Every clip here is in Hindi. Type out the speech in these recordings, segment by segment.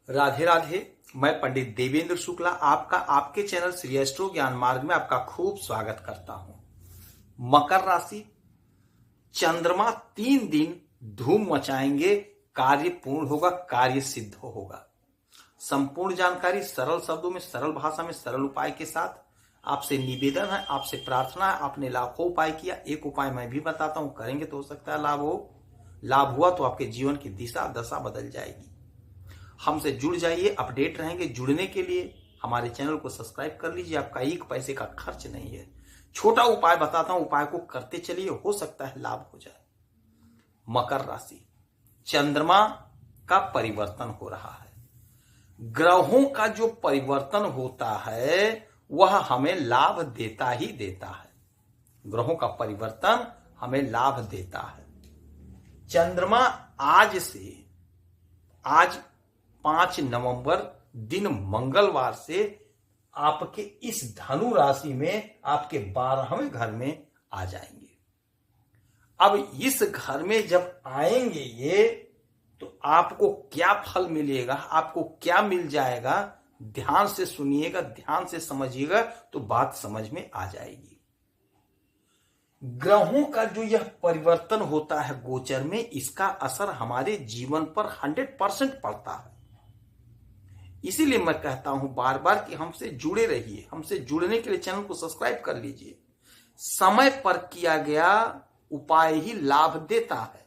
राधे राधे। मैं पंडित देवेंद्र शुक्ला आपका आपके चैनल श्री एस्ट्रो ज्ञान मार्ग में आपका खूब स्वागत करता हूं। मकर राशि, चंद्रमा 3 दिन धूम मचाएंगे, कार्य पूर्ण होगा, कार्य सिद्ध होगा। संपूर्ण जानकारी सरल शब्दों में, सरल भाषा में, सरल उपाय के साथ आपसे निवेदन है, आपसे प्रार्थना है। आपने लाखों उपाय किया, एक उपाय मैं भी बताता हूं, करेंगे तो हो सकता है लाभ हो। लाभ हुआ तो आपके जीवन की दिशा दशा बदल जाएगी। हमसे जुड़ जाइए, अपडेट रहेंगे। जुड़ने के लिए हमारे चैनल को सब्सक्राइब कर लीजिए, आपका एक पैसे का खर्च नहीं है। छोटा उपाय बताता हूं, उपाय को करते चलिए, हो सकता है लाभ हो जाए। मकर राशि, चंद्रमा का परिवर्तन हो रहा है। ग्रहों का जो परिवर्तन होता है वह हमें लाभ देता ही देता है। ग्रहों का परिवर्तन हमें लाभ देता है। चंद्रमा आज 5 नवंबर दिन मंगलवार से आपके इस धनु राशि में आपके 12वें घर में आ जाएंगे। अब इस घर में जब आएंगे ये, तो आपको क्या फल मिलेगा, आपको क्या मिल जाएगा, ध्यान से सुनिएगा, ध्यान से समझिएगा तो बात समझ में आ जाएगी। ग्रहों का जो यह परिवर्तन होता है गोचर में, इसका असर हमारे जीवन पर 100% पड़ता है। इसीलिए मैं कहता हूं बार बार कि हमसे जुड़े रहिए। हमसे जुड़ने के लिए चैनल को सब्सक्राइब कर लीजिए। समय पर किया गया उपाय ही लाभ देता है।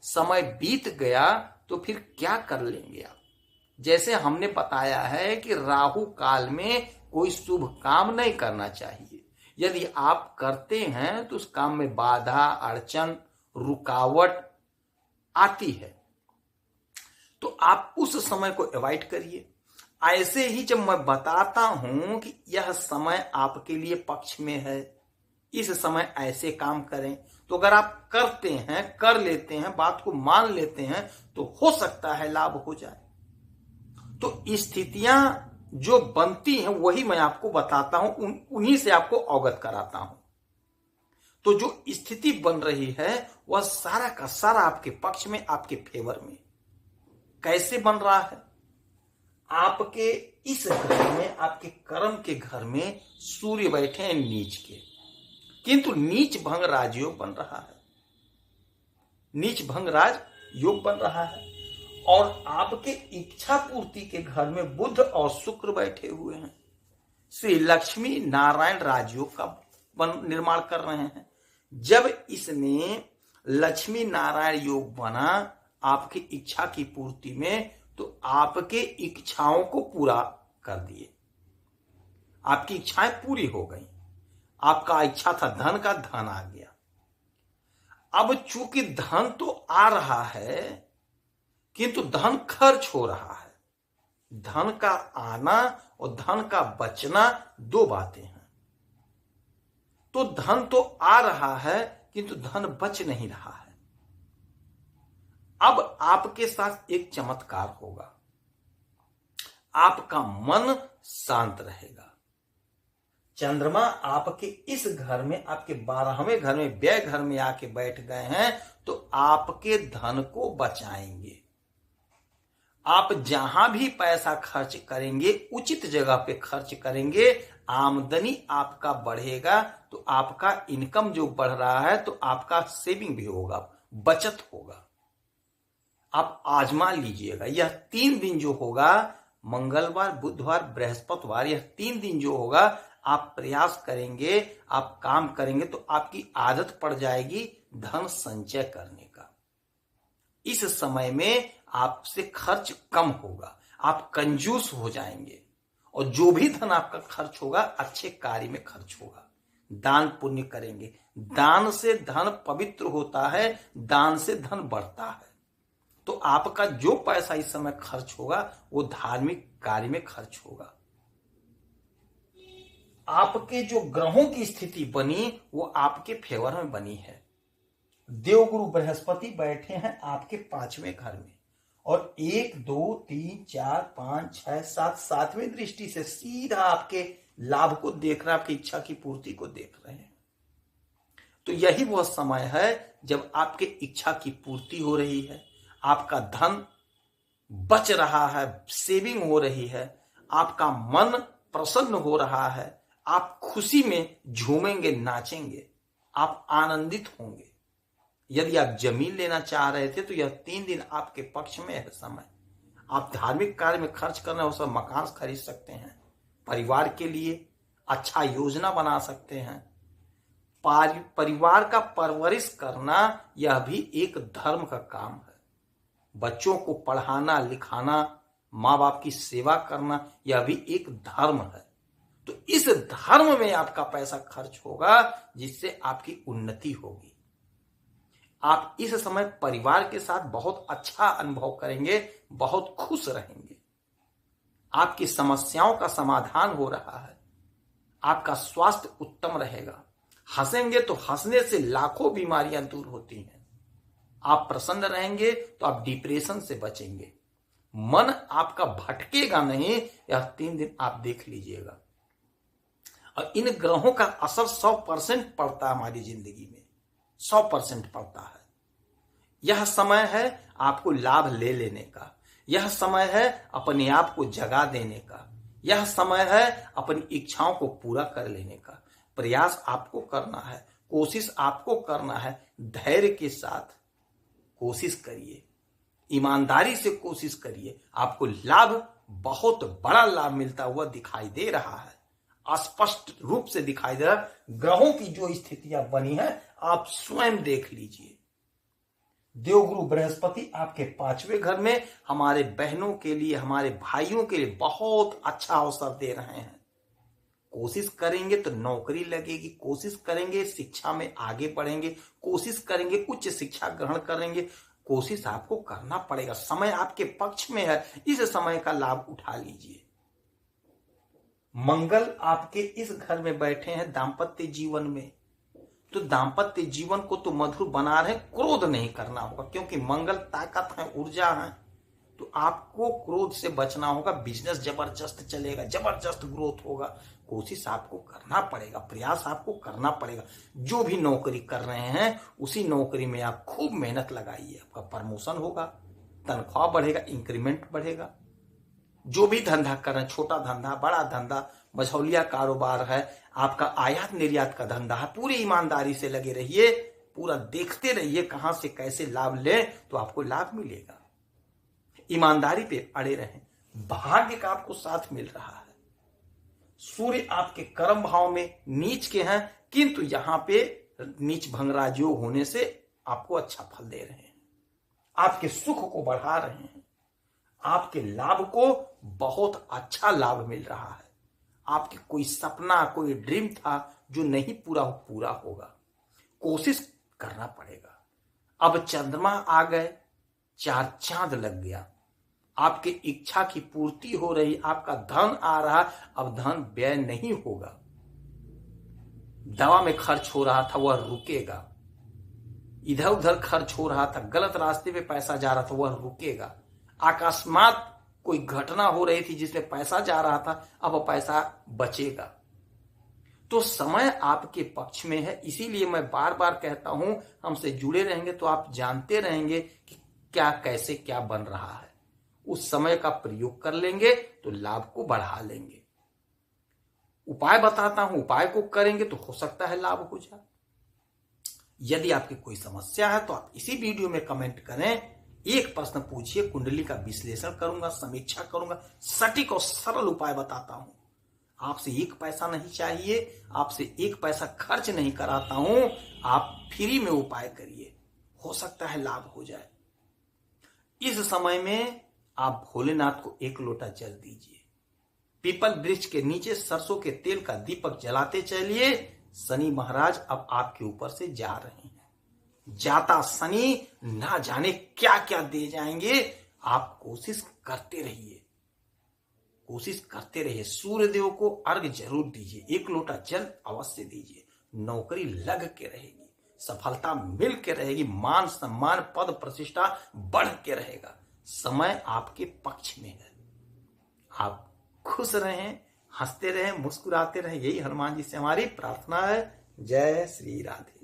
समय बीत गया तो फिर क्या कर लेंगे आप। जैसे हमने बताया है कि राहु काल में कोई शुभ काम नहीं करना चाहिए। यदि आप करते हैं तो उस काम में बाधा, अड़चन, रुकावट आती है, तो आप उस समय को अवॉइड करिए। ऐसे ही जब मैं बताता हूं कि यह समय आपके लिए पक्ष में है, इस समय ऐसे काम करें, तो अगर आप करते हैं, कर लेते हैं, बात को मान लेते हैं, तो हो सकता है लाभ हो जाए। तो स्थितियां जो बनती हैं वही मैं आपको बताता हूं, उन्हीं से आपको अवगत कराता हूं। तो जो स्थिति बन रही है वह सारा का सारा आपके पक्ष में, आपके फेवर में। कैसे बन रहा है? आपके इस घर में, आपके कर्म के घर में सूर्य बैठे हैं नीच के, किंतु नीच भंग राजयोग बन रहा है। नीच भंग राज योग बन रहा है। और आपके इच्छा पूर्ति के घर में बुध और शुक्र बैठे हुए हैं। श्री लक्ष्मी नारायण राजयोग का निर्माण कर रहे हैं। जब इसमें लक्ष्मी नारायण योग बना आपकी इच्छा की पूर्ति में, तो आपके इच्छाओं को पूरा कर दिए। आपकी इच्छाएं पूरी हो गई। आपका इच्छा था धन का, धन आ गया। अब चूंकि धन तो आ रहा है किंतु धन खर्च हो रहा है। धन का आना और धन का बचना दो बातें हैं। तो धन तो आ रहा है किंतु धन बच नहीं रहा है। अब आपके साथ एक चमत्कार होगा। आपका मन शांत रहेगा। चंद्रमा आपके इस घर में, आपके 12वें घर में, व्यय घर में आके बैठ गए हैं, तो आपके धन को बचाएंगे। आप जहां भी पैसा खर्च करेंगे उचित जगह पे खर्च करेंगे, आमदनी आपका बढ़ेगा। तो आपका इनकम जो बढ़ रहा है तो आपका सेविंग भी होगा, बचत होगा। आप आजमा लीजिएगा। यह 3 दिन जो होगा, मंगलवार, बुधवार, बृहस्पतिवार, यह 3 दिन जो होगा, आप प्रयास करेंगे, आप काम करेंगे तो आपकी आदत पड़ जाएगी धन संचय करने का। इस समय में आपसे खर्च कम होगा, आप कंजूस हो जाएंगे। और जो भी धन आपका खर्च होगा अच्छे कार्य में खर्च होगा। दान पुण्य करेंगे। दान से धन पवित्र होता है, दान से धन बढ़ता है। तो आपका जो पैसा इस समय खर्च होगा वो धार्मिक कार्य में खर्च होगा। आपके जो ग्रहों की स्थिति बनी वो आपके फेवर में बनी है। देवगुरु बृहस्पति बैठे हैं आपके 5वें घर में, और 1, 2, 3, 4, 5, 6, 7, 7वें दृष्टि से सीधा आपके लाभ को देख रहे हैं, आपकी इच्छा की पूर्ति को देख रहे हैं। तो यही वह समय है जब आपके इच्छा की पूर्ति हो रही है, आपका धन बच रहा है, सेविंग हो रही है, आपका मन प्रसन्न हो रहा है, आप खुशी में झूमेंगे, नाचेंगे, आप आनंदित होंगे। यदि आप जमीन लेना चाह रहे थे तो यह 3 दिन आपके पक्ष में है समय। आप धार्मिक कार्य में खर्च करना हो, सब मकान खरीद सकते हैं, परिवार के लिए अच्छा योजना बना सकते हैं। परिवार का परवरिश करना यह भी एक धर्म का काम है। बच्चों को पढ़ाना लिखाना, माँ बाप की सेवा करना, यह भी एक धर्म है। तो इस धर्म में आपका पैसा खर्च होगा, जिससे आपकी उन्नति होगी। आप इस समय परिवार के साथ बहुत अच्छा अनुभव करेंगे, बहुत खुश रहेंगे। आपकी समस्याओं का समाधान हो रहा है, आपका स्वास्थ्य उत्तम रहेगा। हंसेंगे तो हंसने से लाखों बीमारियां दूर होती हैं। आप प्रसन्न रहेंगे तो आप डिप्रेशन से बचेंगे। मन आपका भटकेगा नहीं, यह 3 दिन आप देख लीजिएगा। और इन ग्रहों का असर 100% पड़ता है हमारी जिंदगी में, 100% पड़ता है। यह समय है आपको लाभ ले लेने का, यह समय है अपने आप को जगा देने का, यह समय है अपनी इच्छाओं को पूरा कर लेने का। प्रयास आपको करना है, कोशिश आपको करना है। धैर्य के साथ कोशिश करिए, ईमानदारी से कोशिश करिए। आपको लाभ, बहुत बड़ा लाभ मिलता हुआ दिखाई दे रहा है, स्पष्ट रूप से दिखाई दे रहा है। ग्रहों की जो स्थितियां बनी है आप स्वयं देख लीजिए। देवगुरु बृहस्पति आपके 5वें घर में हमारे बहनों के लिए, हमारे भाइयों के लिए बहुत अच्छा अवसर दे रहे हैं। कोशिश करेंगे तो नौकरी लगेगी, कोशिश करेंगे शिक्षा में आगे बढ़ेंगे, कोशिश करेंगे उच्च शिक्षा ग्रहण करेंगे। कोशिश आपको करना पड़ेगा, समय आपके पक्ष में है, इस समय का लाभ उठा लीजिए। मंगल आपके इस घर में बैठे हैं दाम्पत्य जीवन में, तो दाम्पत्य जीवन को तो मधुर बना रहे, क्रोध नहीं करना होगा, क्योंकि मंगल ताकत है, ऊर्जा है। तो आपको क्रोध से बचना होगा। बिजनेस जबरदस्त चलेगा, जबरदस्त ग्रोथ होगा। कोशिश आपको करना पड़ेगा, प्रयास आपको करना पड़ेगा। जो भी नौकरी कर रहे हैं उसी नौकरी में आप खूब मेहनत लगाइए, आपका प्रमोशन होगा, तनख्वाह बढ़ेगा, इंक्रीमेंट बढ़ेगा। जो भी धंधा कर रहे हैं, छोटा धंधा, बड़ा धंधा, मझौलिया कारोबार है, आपका आयात निर्यात का धंधा है, पूरी ईमानदारी से लगे रहिए, पूरा देखते रहिए कहां से कैसे लाभ ले तो आपको लाभ मिलेगा। ईमानदारी पे अड़े रहें, भाग्य का आपको साथ मिल रहा है। सूर्य आपके कर्म भाव में नीच के हैं, किंतु यहां पे नीच भंगराज योग होने से आपको अच्छा फल दे रहे हैं, आपके सुख को बढ़ा रहे हैं, आपके लाभ को बहुत अच्छा लाभ मिल रहा है। आपके कोई सपना, कोई ड्रीम था जो नहीं पूरा होगा। कोशिश करना पड़ेगा। अब चंद्रमा आ गए, 4 चांद लग गया, आपकी इच्छा की पूर्ति हो रही, आपका धन आ रहा, अब धन व्यय नहीं होगा। दवा में खर्च हो रहा था वह रुकेगा, इधर उधर खर्च हो रहा था, गलत रास्ते पे पैसा जा रहा था वह रुकेगा। अकस्मात कोई घटना हो रही थी जिसमें पैसा जा रहा था, अब पैसा बचेगा। तो समय आपके पक्ष में है। इसीलिए मैं बार बार कहता हूं, हमसे जुड़े रहेंगे तो आप जानते रहेंगे कि क्या कैसे क्या बन रहा है। उस समय का प्रयोग कर लेंगे तो लाभ को बढ़ा लेंगे। उपाय बताता हूं, उपाय को करेंगे तो हो सकता है लाभ हो जाए। यदि आपकी कोई समस्या है तो आप इसी वीडियो में कमेंट करें, एक प्रश्न पूछिए, कुंडली का विश्लेषण करूंगा, समीक्षा करूंगा, सटीक और सरल उपाय बताता हूं। आपसे 1 पैसा नहीं चाहिए, आपसे 1 पैसा खर्च नहीं कराता हूं, आप फ्री में उपाय करिए, हो सकता है लाभ हो जाए। इस समय में आप भोलेनाथ को 1 लोटा जल दीजिए, पीपल वृक्ष के नीचे सरसों के तेल का दीपक जलाते चलिए। शनि महाराज अब आपके ऊपर से जा रहे हैं, जाता शनि ना जाने क्या क्या दे जाएंगे। आप कोशिश करते रहिए, कोशिश करते रहिए। सूर्यदेव को अर्घ जरूर दीजिए, 1 लोटा जल अवश्य दीजिए। नौकरी लग के रहेगी, सफलता मिल के रहेगी, मान सम्मान पद प्रतिष्ठा बढ़ के रहेगा। समय आपके पक्ष में है। आप खुश रहें, हंसते रहें, मुस्कुराते रहें, यही हनुमान जी से हमारी प्रार्थना है। जय श्री राधे।